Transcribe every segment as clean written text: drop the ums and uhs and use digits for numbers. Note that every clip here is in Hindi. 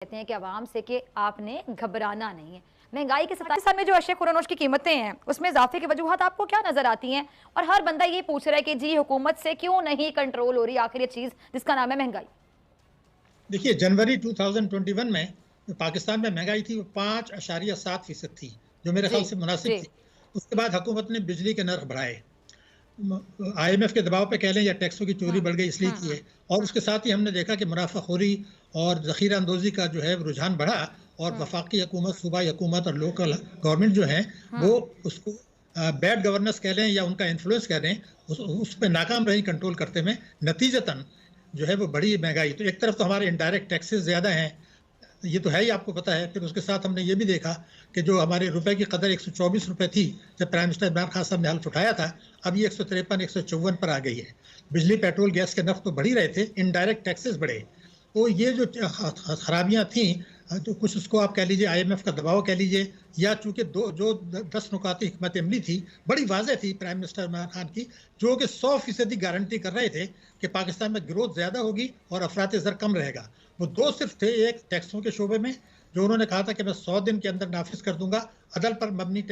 कहते हैं कि आवाम से कि आपने घबराना नहीं है। महंगाई के 27 साल में जो अशे खुरानोश की कीमतें हैं उसमें इजाफे की वजूहत आपको क्या नजर आती हैं? और हर बंदा ये पूछ रहा है कि जी हुकूमत से क्यों नहीं कंट्रोल हो रही आखिर ये चीज जिसका नाम है महंगाई। देखिए, जनवरी 2021 में जो पाकिस्तान में महंगाई थी वो 5.7% थी, जो मेरे जी ख्याल से मुनासिब जी। थी। उसके बाद हुकूमत ने बिजली के नर्ख बढ़ाए, आईएमएफ के दबाव पे कह लें या टैक्सों की चोरी बढ़ गई इसलिए की है। और उसके साथ ही हमने देखा कि मुनाफाखोरी और जखीरा अंदोजी का जो है रुझान बढ़ा, और वफाकी हुकूमत, सूबाई हुकूमत और लोकल गवर्नमेंट जो है वो उसको बैड गवर्नेंस कह लें या उनका इन्फ्लुएंस कह लें, उस पर नाकाम रही कंट्रोल करते में। नतीजतन जो है वो बड़ी महंगाई। तो एक तरफ तो हमारे इनडायरेक्ट टैक्सेस ज्यादा हैं, ये तो है ही, आपको पता है। फिर उसके साथ हमने ये भी देखा कि जो हमारे रुपए की कदर 124 रुपए थी जब प्राइम मिनिस्टर इमरान खान साहब ने हल्फ उठाया था, अब ये 153 154 पर आ गई है। बिजली पेट्रोल गैस के नर्ख तो बढ़ ही रहे थे, इनडायरेक्ट टैक्सेस बढ़े। तो ये जो खराबियां थी, तो कुछ उसको आप कह लीजिए आईएमएफ का दबाव कह लीजिए, या चूंकि दो जो 10 नुकाती हिकमत अमली थी, बड़ी वाजह थी प्राइम मिनिस्टर इमरान खान की, जो कि 100% गारंटी कर रहे थे कि पाकिस्तान में ग्रोथ ज्यादा होगी और अफरात ज़र कम रहेगा। वो दो सिर्फ थे, एक टैक्सों के शोबे में जो उन्होंने कहा था कि मैं 100 दिन के अंदर नाफिज कर दूंगा, अदल पर मबनी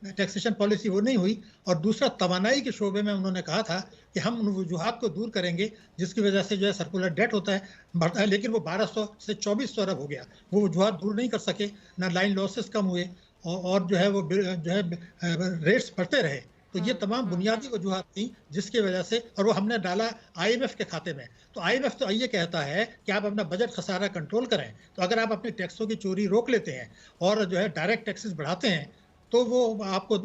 टैक्सेशन पॉलिसी, वो नहीं हुई। और दूसरा तवानाई के शोबे में उन्होंने कहा था कि हम उन वजूहात को दूर करेंगे जिसकी वजह से जो है सर्कुलर डेट होता है, बढ़ता है, लेकिन वो 1200 से 2400 अरब हो गया। वो वजूहात दूर नहीं कर सके, ना लाइन लॉसेस कम हुए, और जो है वो जो है रेट्स बढ़ते रहे। तो ये तमाम बुनियादी वजूहात थी जिसकी वजह से, और वो हमने डाला आईएमएफ के खाते में। तो आईएमएफ तो ये कहता है कि आप अपना बजट खसारा कंट्रोल करें। तो अगर आप अपने टैक्सों की चोरी रोक लेते हैं और जो है डायरेक्ट टैक्सेस बढ़ाते हैं तो वो आपको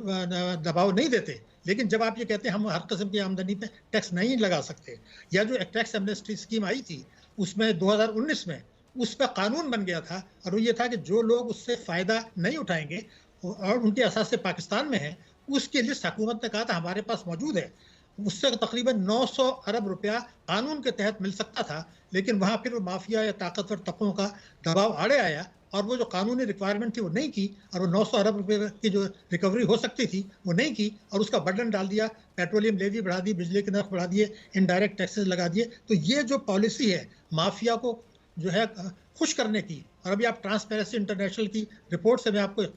दबाव नहीं देते। लेकिन जब आप ये कहते हैं हम हर किस्म की आमदनी पे टैक्स नहीं लगा सकते, या जो टैक्स एमनेस्टी स्कीम आई थी उसमें 2019 में उस पर कानून बन गया था, और वो ये था कि जो लोग उससे फायदा नहीं उठाएंगे और उनके असास से पाकिस्तान में है, उसकी लिस्ट हुकूमत ने कहा था हमारे पास मौजूद है। उससे तकरीबन 900 अरब रुपया कानून के तहत मिल सकता था, लेकिन वहां फिर माफिया या ताकतवर तबकों का दबाव आड़े आया, और वो जो कानूनी रिक्वायरमेंट थी वो नहीं की, और वो 900 अरब रुपए की जो रिकवरी हो सकती थी वो नहीं की, और उसका बर्डन डाल दिया, पेट्रोलियम लेवी बढ़ा दी, बिजली के नर्ख बढ़ा दिए, इनडायरेक्ट टैक्सेस लगा दिए। तो ये जो पॉलिसी है माफिया को जो है खुश करने की, और अभी आप ट्रांसपेरेंसी इंटरनेशनल की रिपोर्ट से मैं आपको एक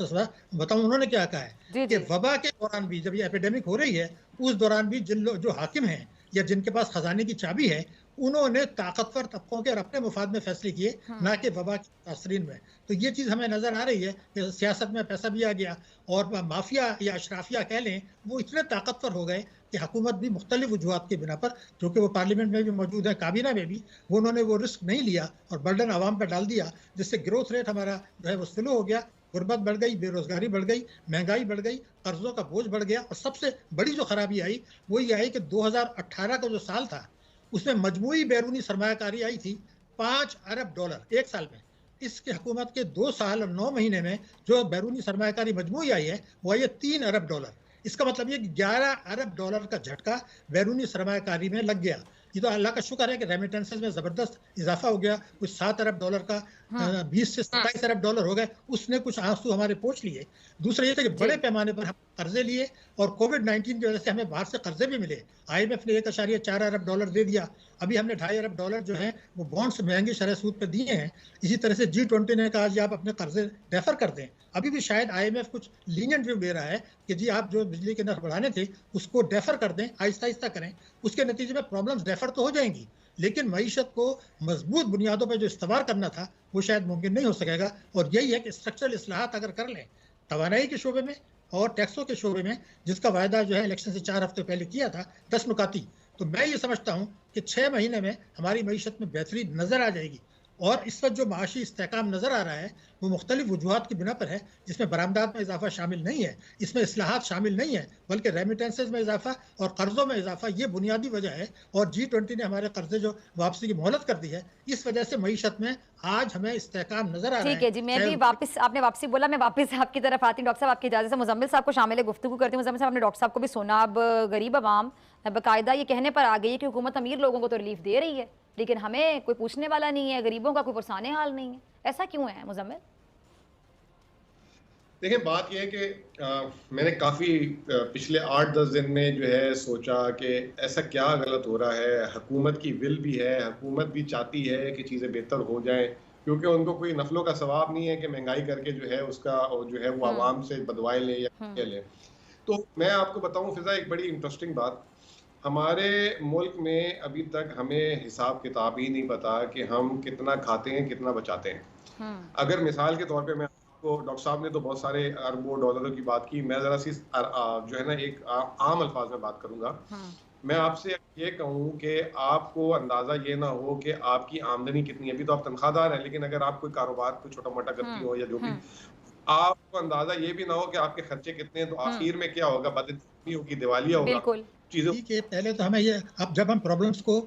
बताऊं उन्होंने क्या कहा है जी कि जी। वबा के दौरान भी, जब ये एपिडेमिक हो रही है, उस दौरान भी जिन लोग जो हाकिम हैं या जिनके पास खजाने की चाबी है, उन्होंने ताकतवर तबकों के और अपने मुफाद में फैसले किए, ना कि वबा की तासरीन में। तो ये चीज़ हमें नजर आ रही है कि सियासत में पैसा भी आ गया, और माफिया या अशराफिया कह लें, वो इतने ताकतवर हो गए कि हुकूमत भी मुख्तलिफ वजूहत की बिना पर, जो कि वो पार्लियामेंट में भी मौजूद है, काबीना में भी, वो उन्होंने वो रिस्क नहीं लिया और बर्डन आवाम पर डाल दिया, जिससे ग्रोथ रेट हमारा जो है वो स्लो हो गया, गुर्बत बढ़ गई, बेरोजगारी बढ़ गई, महंगाई बढ़ गई, कर्जों का बोझ बढ़ गया। और सबसे बड़ी जो खराबी आई वो ये आई कि 2018 का जो साल था उसमें मजमूई बैरूनी सरमायाकारी आई थी 5 अरब डॉलर एक साल में। इसके हुकूमत के 2 साल और 9 महीने में जो बैरूनी सरमायाकारी मजमूई आई है वो आई है 3 अरब डॉलर। इसका मतलब ये कि 11 अरब डॉलर का झटका बैरूनी सरमायाकारी में लग गया। ये तो अल्लाह का शुक्र है कि रेमिटेंसेज में जबरदस्त इजाफा हो गया, कुछ 7 अरब डॉलर का 20 से 27 अरब डॉलर हो गए, उसने कुछ आंसू हमारे पोंछ लिए। दूसरा ये था कि बड़े पैमाने पर हम कर्जे लिए, और कोविड-19 की वजह से हमें बाहर से कर्जे भी मिले। आईएमएफ ने 1.4 अरब डॉलर दे दिया, अभी हमने 2.5 अरब डॉलर जो है वो बॉन्ड्स महंगी शरह सूद पे दिए हैं। इसी तरह से G20 ने कहा जी आप अपने कर्जे डेफर कर दें। अभी भी शायद आईएमएफ कुछ लीनियंट व्यू दे रहा है कि जी आप जो बिजली के नर्ख बढ़ाने थे उसको डेफर कर दें, आहिस्ता आहिस्ता करें। उसके नतीजे में प्रॉब्लम्स डेफर तो हो जाएंगी, लेकिन मईशत को मजबूत बुनियादों पर जो इस्तवार करना था वो शायद मुमकिन नहीं हो सकेगा। और यही है कि स्ट्रक्चरल इस्लाहात अगर कर लें तवानाई के शोबे में और टैक्सों के शोबे में, जिसका वायदा जो है इलेक्शन से 4 हफ्ते पहले किया था 10 नुकाती, तो मैं ये समझता हूँ कि 6 महीने में हमारी मईशत में बेहतरी नजर आ जाएगी। और इस वक्त जो माशी इस्तेकाम नजर आ रहा है वो मुख्तलिफ वजूहत की बिना पर है, जिसमें बरामदात में इजाफा शामिल नहीं है, इसमें इस्लाहात शामिल नहीं है, बल्कि रेमिटेंसेज में इजाफा और कर्जों में इजाफा, ये बुनियादी वजह है। और G20 ने हमारे कर्जे जो वापसी की मोहलत कर दी है, इस वजह से मईशत में आज हमें इस्तेकाम नजर आ रहा ठीक है। है जी, मैं भी वापस, आपने वापसी बोला, मैं वापस आपकी तरफ आती हूँ डॉक्टर साहब, आपकी इजाज़त से मुज़म्मिल साहब को शामिल गुफ्तगू करती हूँ। मुज़म्मिल साहब, आपने डॉक्टर साहब को भी सुना। अब गरीब आवाम बाकायदा ये कहने पर आ गई है कि हुकूमत अमीर लोगों को तो रिलीफ दे रही है, लेकिन हमें कोई पूछने वाला नहीं है, गरीबों का कोई पुरसाने हाल नहीं है। ऐसा क्यों है मुज़म्मिल? देखिए, बात यह है कि मैंने काफ़ी पिछले 8-10 दिन में जो है सोचा कि ऐसा क्या गलत हो रहा है। हुकूमत की विल भी है, हुकूमत भी चाहती है कि चीज़ें बेहतर हो जाएं, क्योंकि उनको कोई नफलों का सवाब नहीं है कि महंगाई करके जो है उसका जो है वो आवाम से बदवाएं लें या क्या लें। तो मैं आपको बताऊं फिजा, एक बड़ी इंटरेस्टिंग बात, हमारे मुल्क में अभी तक हमें हिसाब किताब ही नहीं पता कि हम कितना खाते हैं कितना बचाते हैं। अगर मिसाल के तौर पे मैं आपको, डॉक्टर साहब ने तो बहुत सारे अरबों डॉलरों की बात की, मैं जरा सी जो है ना एक आम अल्फाज में बात करूंगा। मैं आपसे ये कहूँ कि आपको अंदाजा ये ना हो कि आपकी आमदनी कितनी है। अभी तो आप तनख्वाहदार हैं, लेकिन अगर आप कोई कारोबार को छोटा मोटा करती हो या जो भी, आपको अंदाजा ये भी ना हो कि आपके खर्चे कितने हैं, तो आखिर में क्या होगा, बदतमीजी होगी, दिवालिया होगा, बिल्कुल चीजों। ठीक है, पहले तो हमें ये, अब जब हम प्रॉब्लम्स को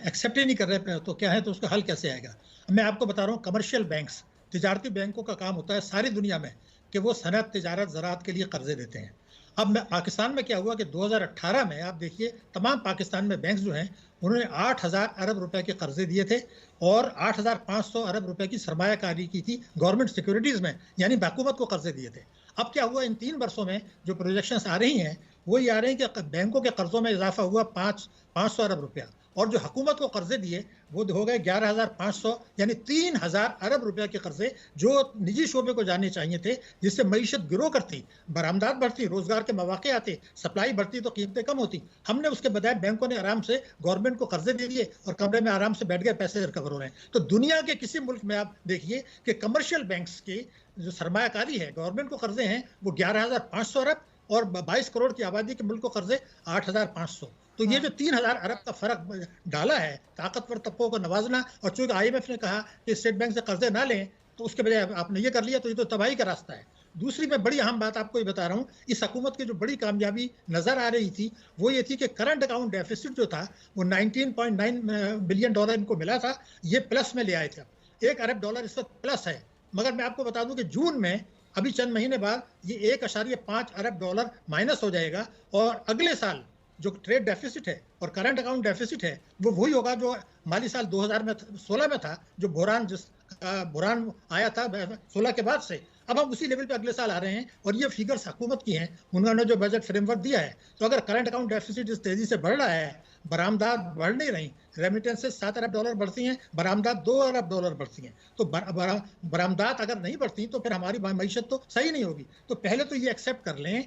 एक्सेप्ट ही नहीं कर रहे तो क्या है, तो उसका हल कैसे आएगा। मैं आपको बता रहा हूँ, कमर्शियल बैंक्स, तिजारती बैंकों का काम होता है सारी दुनिया में कि वो सनत, तिजारत, ज़राअत के लिए कर्जे देते हैं। अब मैं पाकिस्तान में क्या हुआ कि 2018 में आप देखिए, तमाम पाकिस्तान में बैंक्स जो हैं उन्होंने 8,000 अरब रुपए के कर्जे दिए थे और 8,500 अरब रुपए की सरमायाकारी की थी गवर्नमेंट सिक्योरिटीज़ में, यानी हुकूमत को कर्जे दिए थे। अब क्या हुआ, इन 3 वर्षों में जो प्रोजेक्शंस आ रही हैं वो ये आ रहे हैं कि बैंकों के कर्जों में इजाफा हुआ 500 अरब रुपया, और जो हुकूमत को कर्जे दिए वो हो गए 11,500, यानी 3,000 अरब रुपए के कर्जे जो निजी शोबे को जाने चाहिए थे, जिससे मईशत ग्रो करती, बरामदात बढ़ती, रोजगार के मौके आते, सप्लाई बढ़ती तो कीमतें कम होती। हमने उसके बजाय बैंकों ने आराम से गवर्नमेंट को कर्जे दे दिए और कमरे में आराम से बैठ गए, पैसे रिकवर हो रहे हैं। तो दुनिया के किसी मुल्क में आप देखिए कि कमर्शियल बैंक्स की जो सरमायाकारी है, गवर्नमेंट को कर्जे हैं वो 11,500 अरब, और 22 करोड़ की आबादी के मुल्क को कर्जे 8,500। तो ये जो 3,000 अरब का फर्क डाला है, ताकतवर तबकों को नवाजना, और चूंकि IMF ने कहा कि स्टेट बैंक से कर्जे ना लें, तो उसके बजाय आपने ये कर लिया, तो ये तो तबाही का रास्ता है। दूसरी मैं बड़ी अहम बात आपको ये बता रहा हूँ, इस हुकूमत की जो बड़ी कामयाबी नजर आ रही थी वो ये थी कि करंट अकाउंट डेफिसिट जो था वो 19.9 बिलियन डॉलर इनको मिला था, ये प्लस में ले आए थे। 1 अरब डॉलर इस वक्त प्लस है। मगर मैं आपको बता दूं कि जून में, अभी चंद महीने बाद, ये 1.5 अरब डॉलर माइनस हो जाएगा, और अगले साल जो ट्रेड डेफिसिट है और करंट अकाउंट डेफिसिट है वो वही होगा जो माली साल 2016 में था, जो बुरान आया था 16 के बाद से। अब हम उसी लेवल पे अगले साल आ रहे हैं, और ये फिगर्स हुकूमत की हैं, उन्होंने जो बजट फ्रेमवर्क दिया है। तो अगर करंट अकाउंट डेफिसिट इस तेजी से बढ़ रहा है, बरामदात बढ़ नहीं रही, रेमिटेंसेस 7 अरब डॉलर बढ़ती हैं, बरामदात 2 अरब डॉलर बढ़ती हैं, तो बरामदात अगर नहीं बढ़ती तो फिर हमारी मईशत तो सही नहीं होगी। तो पहले तो ये एक्सेप्ट कर लें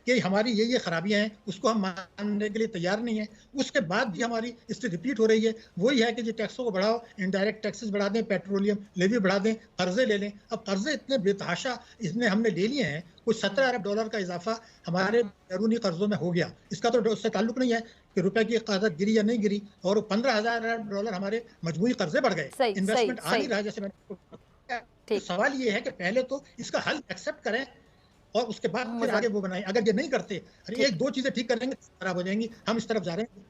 कि हमारी ये खराबियां हैं, उसको हम मानने के लिए तैयार नहीं है। उसके बाद भी हमारी स्थिति रिपीट हो रही है, वही है कि जो टैक्सों को बढ़ाओ, इनडायरेक्ट टैक्सेस बढ़ा दें, पेट्रोलियम लेवी बढ़ा दें, कर्जे ले लें। अब कर्जे इतने बेतहाशा इसने हमने ले लिए हैं, कुछ 17 अरब डॉलर का इजाफा हमारे बैरूनी कर्जों में हो गया। इसका तो उससे ताल्लुक नहीं है कि रुपए की कीमत गिरी या नहीं गिरी, और 15,000 अरब डॉलर हमारे मजमूई कर्जे बढ़ गए, इन्वेस्टमेंट आ नहीं रहा जैसे मैंने। तो सवाल ये है कि पहले तो इसका हल एक्सेप्ट करें और उसके बाद फिर आगे वो बनाएं। अगर ये नहीं करते, अरे 1-2 चीजें ठीक करेंगे खराब हो जाएंगी। हम इस तरफ जा रहे हैं।